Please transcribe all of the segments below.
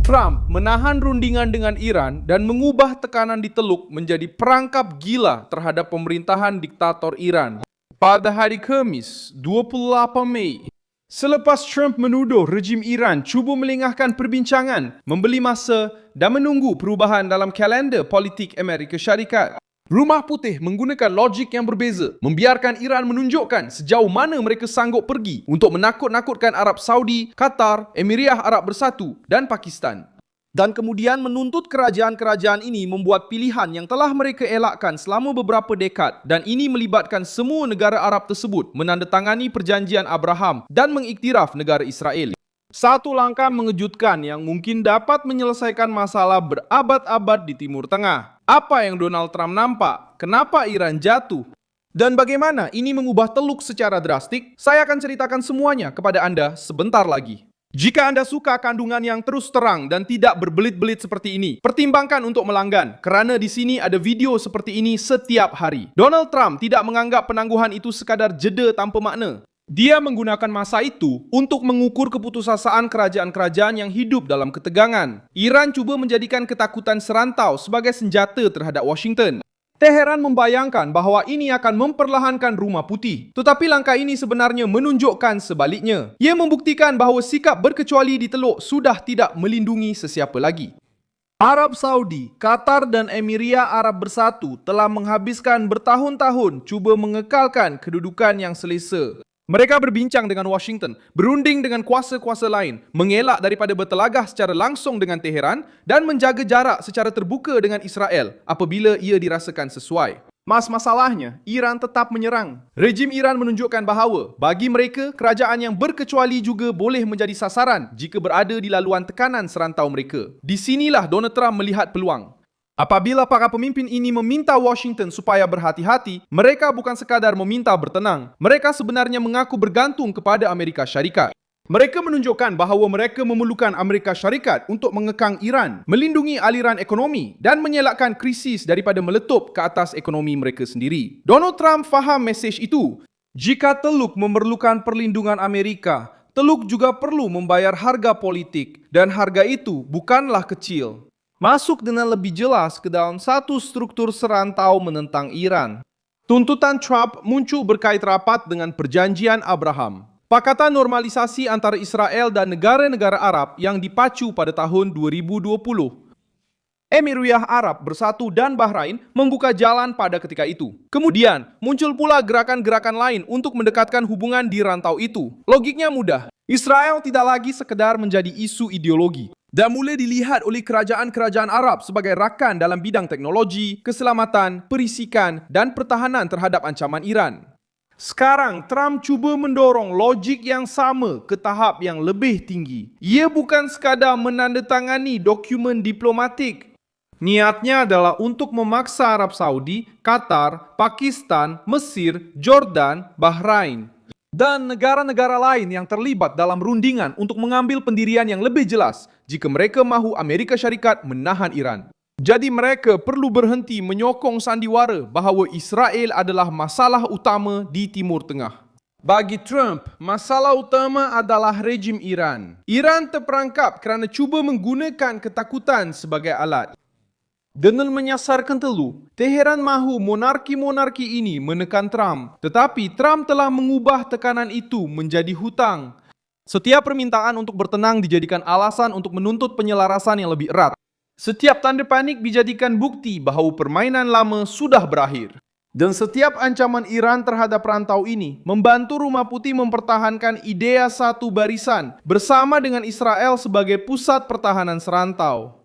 Trump menahan rundingan dengan Iran dan mengubah tekanan di Teluk menjadi perangkap gila terhadap pemerintahan diktator Iran. Pada hari Kamis, 28 Mei, selepas Trump menuduh rejim Iran cuba melengahkan perbincangan, membeli masa dan menunggu perubahan dalam kalender politik Amerika Syarikat, Rumah Putih menggunakan logik yang berbeza, membiarkan Iran menunjukkan sejauh mana mereka sanggup pergi untuk menakut-nakutkan Arab Saudi, Qatar, Emirat Arab Bersatu dan Pakistan. Dan kemudian menuntut kerajaan-kerajaan ini membuat pilihan yang telah mereka elakkan selama beberapa dekad, dan ini melibatkan semua negara Arab tersebut menandatangani perjanjian Abraham dan mengiktiraf negara Israel. Satu langkah mengejutkan yang mungkin dapat menyelesaikan masalah berabad-abad di Timur Tengah. Apa yang Donald Trump nampak? Kenapa Iran jatuh? Dan bagaimana ini mengubah Teluk secara drastik? Saya akan ceritakan semuanya kepada Anda sebentar lagi. Jika Anda suka kandungan yang terus terang dan tidak berbelit-belit seperti ini, pertimbangkan untuk melanggan, kerana di sini ada video seperti ini setiap hari. Donald Trump tidak menganggap penangguhan itu sekadar jeda tanpa makna. Dia menggunakan masa itu untuk mengukur keputusasaan kerajaan-kerajaan yang hidup dalam ketegangan. Iran cuba menjadikan ketakutan serantau sebagai senjata terhadap Washington. Teheran membayangkan bahawa ini akan memperlahankan Rumah Putih. Tetapi langkah ini sebenarnya menunjukkan sebaliknya. Ia membuktikan bahawa sikap berkecuali di Teluk sudah tidak melindungi sesiapa lagi. Arab Saudi, Qatar dan Emirat Arab Bersatu telah menghabiskan bertahun-tahun cuba mengekalkan kedudukan yang selesa. Mereka berbincang dengan Washington, berunding dengan kuasa-kuasa lain, mengelak daripada bertelagah secara langsung dengan Teheran dan menjaga jarak secara terbuka dengan Israel apabila ia dirasakan sesuai. Masalahnya, Iran tetap menyerang. Rejim Iran menunjukkan bahawa bagi mereka, kerajaan yang berkecuali juga boleh menjadi sasaran jika berada di laluan tekanan serantau mereka. Di sinilah Donald Trump melihat peluang. Apabila para pemimpin ini meminta Washington supaya berhati-hati, mereka bukan sekadar meminta bertenang. Mereka sebenarnya mengaku bergantung kepada Amerika Syarikat. Mereka menunjukkan bahawa mereka memerlukan Amerika Syarikat untuk mengekang Iran, melindungi aliran ekonomi dan mengelakkan krisis daripada meletup ke atas ekonomi mereka sendiri. Donald Trump faham mesej itu. Jika Teluk memerlukan perlindungan Amerika, Teluk juga perlu membayar harga politik, dan harga itu bukanlah kecil. Masuk dengan lebih jelas ke dalam satu struktur serantau menentang Iran. Tuntutan Trump muncul berkait rapat dengan perjanjian Abraham. Pakatan normalisasi antara Israel dan negara-negara Arab yang dipacu pada tahun 2020. Emirat Arab Bersatu dan Bahrain membuka jalan pada ketika itu. Kemudian, muncul pula gerakan-gerakan lain untuk mendekatkan hubungan di rantau itu. Logiknya mudah. Israel tidak lagi sekedar menjadi isu ideologi dan mulai dilihat oleh kerajaan-kerajaan Arab sebagai rakan dalam bidang teknologi, keselamatan, perisikan dan pertahanan terhadap ancaman Iran. Sekarang, Trump cuba mendorong logik yang sama ke tahap yang lebih tinggi. Ia bukan sekadar menandatangani dokumen diplomatik. Niatnya adalah untuk memaksa Arab Saudi, Qatar, Pakistan, Mesir, Jordan, Bahrain dan negara-negara lain yang terlibat dalam rundingan untuk mengambil pendirian yang lebih jelas jika mereka mahu Amerika Syarikat menahan Iran. Jadi mereka perlu berhenti menyokong sandiwara bahawa Israel adalah masalah utama di Timur Tengah. Bagi Trump, masalah utama adalah rejim Iran. Iran terperangkap kerana cuba menggunakan ketakutan sebagai alat. Dengan menyasarkan Teluk, Teheran mahu monarki-monarki ini menekan Trump. Tetapi Trump telah mengubah tekanan itu menjadi hutang. Setiap permintaan untuk bertenang dijadikan alasan untuk menuntut penyelarasan yang lebih erat. Setiap tanda panik dijadikan bukti bahawa permainan lama sudah berakhir. Dan setiap ancaman Iran terhadap rantau ini membantu Rumah Putih mempertahankan idea satu barisan bersama dengan Israel sebagai pusat pertahanan serantau.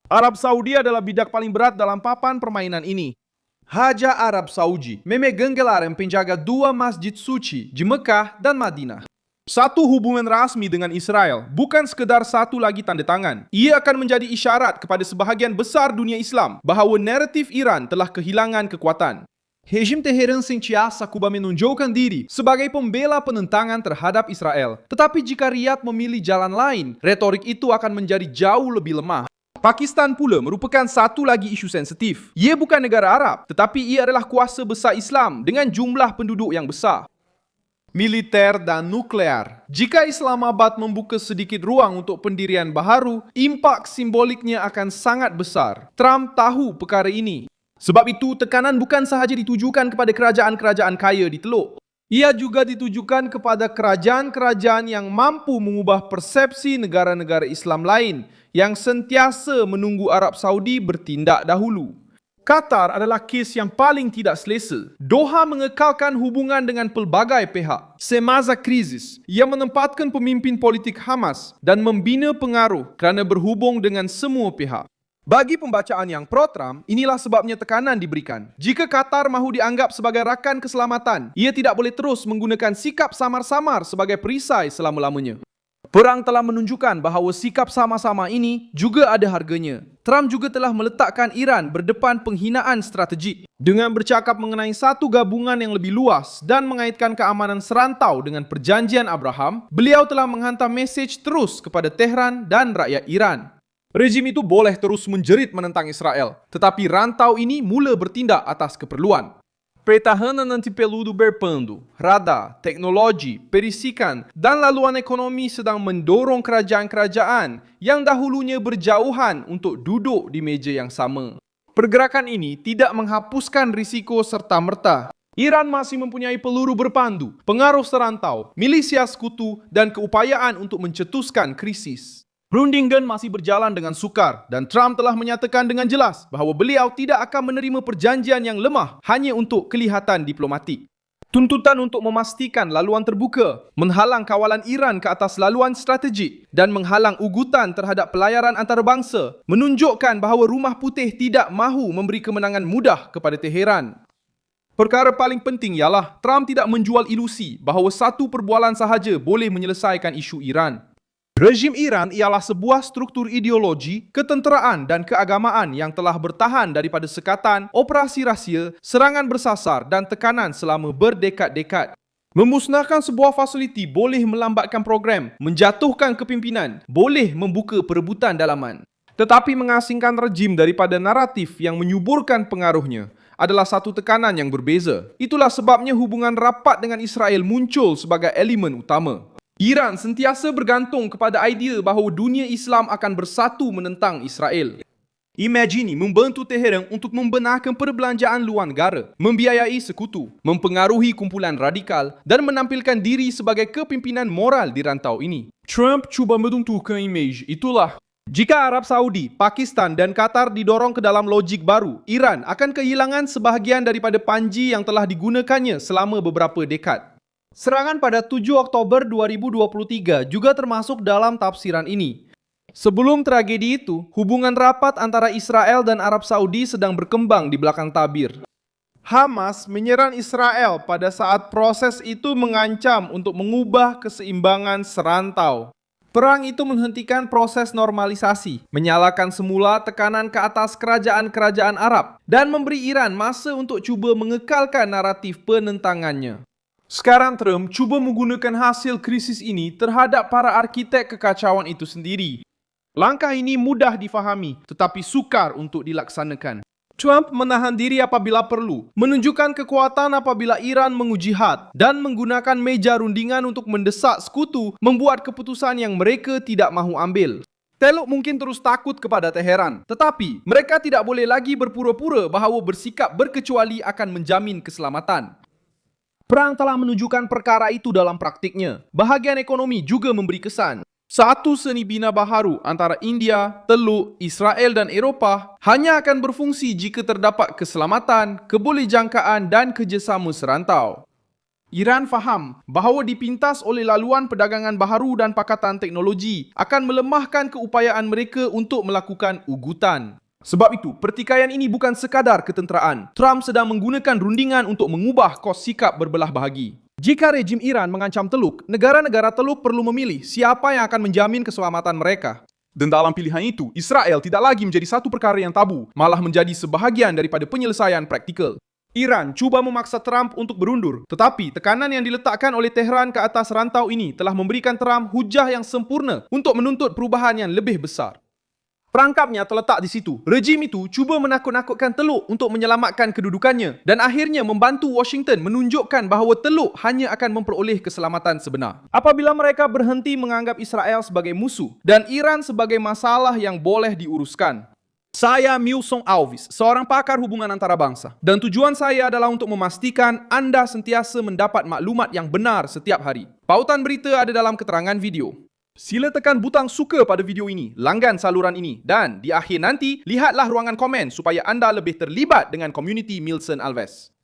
Arab Saudi adalah bidak paling berat dalam papan permainan ini. Haja Arab Saudi memegang gelar yang penjaga dua masjid suci di Mekah dan Madinah. Satu hubungan rasmi dengan Israel bukan sekedar satu lagi tanda tangan. Ia akan menjadi isyarat kepada sebahagian besar dunia Islam bahawa naratif Iran telah kehilangan kekuatan. Rejim Teheran sentiasa cuba menunjukkan diri sebagai pembela penentangan terhadap Israel. Tetapi jika Riyadh memilih jalan lain, retorik itu akan menjadi jauh lebih lemah. Pakistan pula merupakan satu lagi isu sensitif. Ia bukan negara Arab, tetapi ia adalah kuasa besar Islam dengan jumlah penduduk yang besar. militer, dan nuklear. Jika Islamabad membuka sedikit ruang untuk pendirian baharu, impak simboliknya akan sangat besar. Trump tahu perkara ini. Sebab itu, tekanan bukan sahaja ditujukan kepada kerajaan-kerajaan kaya di Teluk. Ia juga ditujukan kepada kerajaan-kerajaan yang mampu mengubah persepsi negara-negara Islam lain yang sentiasa menunggu Arab Saudi bertindak dahulu. Qatar adalah kes yang paling tidak selesa. Doha mengekalkan hubungan dengan pelbagai pihak. Semasa krisis, ia menempatkan pemimpin politik Hamas dan membina pengaruh kerana berhubung dengan semua pihak. Bagi pembacaan yang pro-Trump, inilah sebabnya tekanan diberikan. Jika Qatar mahu dianggap sebagai rakan keselamatan, ia tidak boleh terus menggunakan sikap samar-samar sebagai perisai selama-lamanya. Perang telah menunjukkan bahawa sikap sama-sama ini juga ada harganya. Trump juga telah meletakkan Iran berdepan penghinaan strategik. Dengan bercakap mengenai satu gabungan yang lebih luas dan mengaitkan keamanan serantau dengan perjanjian Abraham, beliau telah menghantar mesej terus kepada Tehran dan rakyat Iran. Rejim itu boleh terus menjerit menentang Israel, tetapi rantau ini mula bertindak atas keperluan. Pertahanan anti peludo berpandu, radar, teknologi, perisikan, dan laluan ekonomi sedang mendorong kerajaan-kerajaan yang dahulunya berjauhan untuk duduk di meja yang sama. Pergerakan ini tidak menghapuskan risiko serta-merta. Iran masih mempunyai peluru berpandu, pengaruh serantau, milisia sekutu, dan keupayaan untuk mencetuskan krisis. Rundingan masih berjalan dengan sukar dan Trump telah menyatakan dengan jelas bahawa beliau tidak akan menerima perjanjian yang lemah hanya untuk kelihatan diplomatik. Tuntutan untuk memastikan laluan terbuka, menghalang kawalan Iran ke atas laluan strategik dan menghalang ugutan terhadap pelayaran antarabangsa menunjukkan bahawa Rumah Putih tidak mahu memberi kemenangan mudah kepada Teheran. Perkara paling penting ialah Trump tidak menjual ilusi bahawa satu perbualan sahaja boleh menyelesaikan isu Iran. Rejim Iran ialah sebuah struktur ideologi, ketenteraan dan keagamaan yang telah bertahan daripada sekatan, operasi rahsia, serangan bersasar dan tekanan selama berdekad-dekad. Memusnahkan sebuah fasiliti boleh melambatkan program, menjatuhkan kepimpinan, boleh membuka perebutan dalaman. Tetapi mengasingkan rejim daripada naratif yang menyuburkan pengaruhnya adalah satu tekanan yang berbeza. Itulah sebabnya hubungan rapat dengan Israel muncul sebagai elemen utama. Iran sentiasa bergantung kepada idea bahawa dunia Islam akan bersatu menentang Israel. Imagine membantu Teheran untuk membenarkan perbelanjaan luar negara, membiayai sekutu, mempengaruhi kumpulan radikal dan menampilkan diri sebagai kepimpinan moral di rantau ini. Trump cuba menentukan imej itulah. Jika Arab Saudi, Pakistan dan Qatar didorong ke dalam logik baru, Iran akan kehilangan sebahagian daripada panji yang telah digunakannya selama beberapa dekad. Serangan pada 7 Oktober 2023 juga termasuk dalam tafsiran ini. Sebelum tragedi itu, hubungan rapat antara Israel dan Arab Saudi sedang berkembang di belakang tabir. Hamas menyerang Israel pada saat proses itu mengancam untuk mengubah keseimbangan serantau. Perang itu menghentikan proses normalisasi, menyalakan semula tekanan ke atas kerajaan-kerajaan Arab, dan memberi Iran masa untuk cuba mengekalkan naratif penentangannya. Sekarang Trump cuba menggunakan hasil krisis ini terhadap para arkitek kekacauan itu sendiri. Langkah ini mudah difahami tetapi sukar untuk dilaksanakan. Trump menahan diri apabila perlu, menunjukkan kekuatan apabila Iran menguji had dan menggunakan meja rundingan untuk mendesak sekutu membuat keputusan yang mereka tidak mahu ambil. Teluk mungkin terus takut kepada Teheran, tetapi mereka tidak boleh lagi berpura-pura bahawa bersikap berkecuali akan menjamin keselamatan. Perang telah menunjukkan perkara itu dalam praktiknya. Bahagian ekonomi juga memberi kesan. Satu seni bina baharu antara India, Teluk, Israel dan Eropah hanya akan berfungsi jika terdapat keselamatan, kebolehjangkaan dan kerjasama serantau. Iran faham bahawa dipintas oleh laluan perdagangan baharu dan pakatan teknologi akan melemahkan keupayaan mereka untuk melakukan ugutan. Sebab itu, pertikaian ini bukan sekadar ketenteraan. Trump sedang menggunakan rundingan untuk mengubah kos sikap berbelah bahagi. Jika rejim Iran mengancam Teluk, negara-negara Teluk perlu memilih siapa yang akan menjamin keselamatan mereka. Dan dalam pilihan itu, Israel tidak lagi menjadi satu perkara yang tabu, malah menjadi sebahagian daripada penyelesaian praktikal. Iran cuba memaksa Trump untuk berundur, tetapi tekanan yang diletakkan oleh Tehran ke atas rantau ini telah memberikan Trump hujah yang sempurna untuk menuntut perubahan yang lebih besar. Perangkapnya terletak di situ. Rejim itu cuba menakut-nakutkan Teluk untuk menyelamatkan kedudukannya dan akhirnya membantu Washington menunjukkan bahawa Teluk hanya akan memperoleh keselamatan sebenar apabila mereka berhenti menganggap Israel sebagai musuh dan Iran sebagai masalah yang boleh diuruskan. Saya Milson Alves, seorang pakar hubungan antarabangsa, dan tujuan saya adalah untuk memastikan Anda sentiasa mendapat maklumat yang benar setiap hari. Pautan berita ada dalam keterangan video. Sila tekan butang suka pada video ini, langgan saluran ini, dan di akhir nanti, lihatlah ruangan komen supaya anda lebih terlibat dengan komuniti Milson Alves.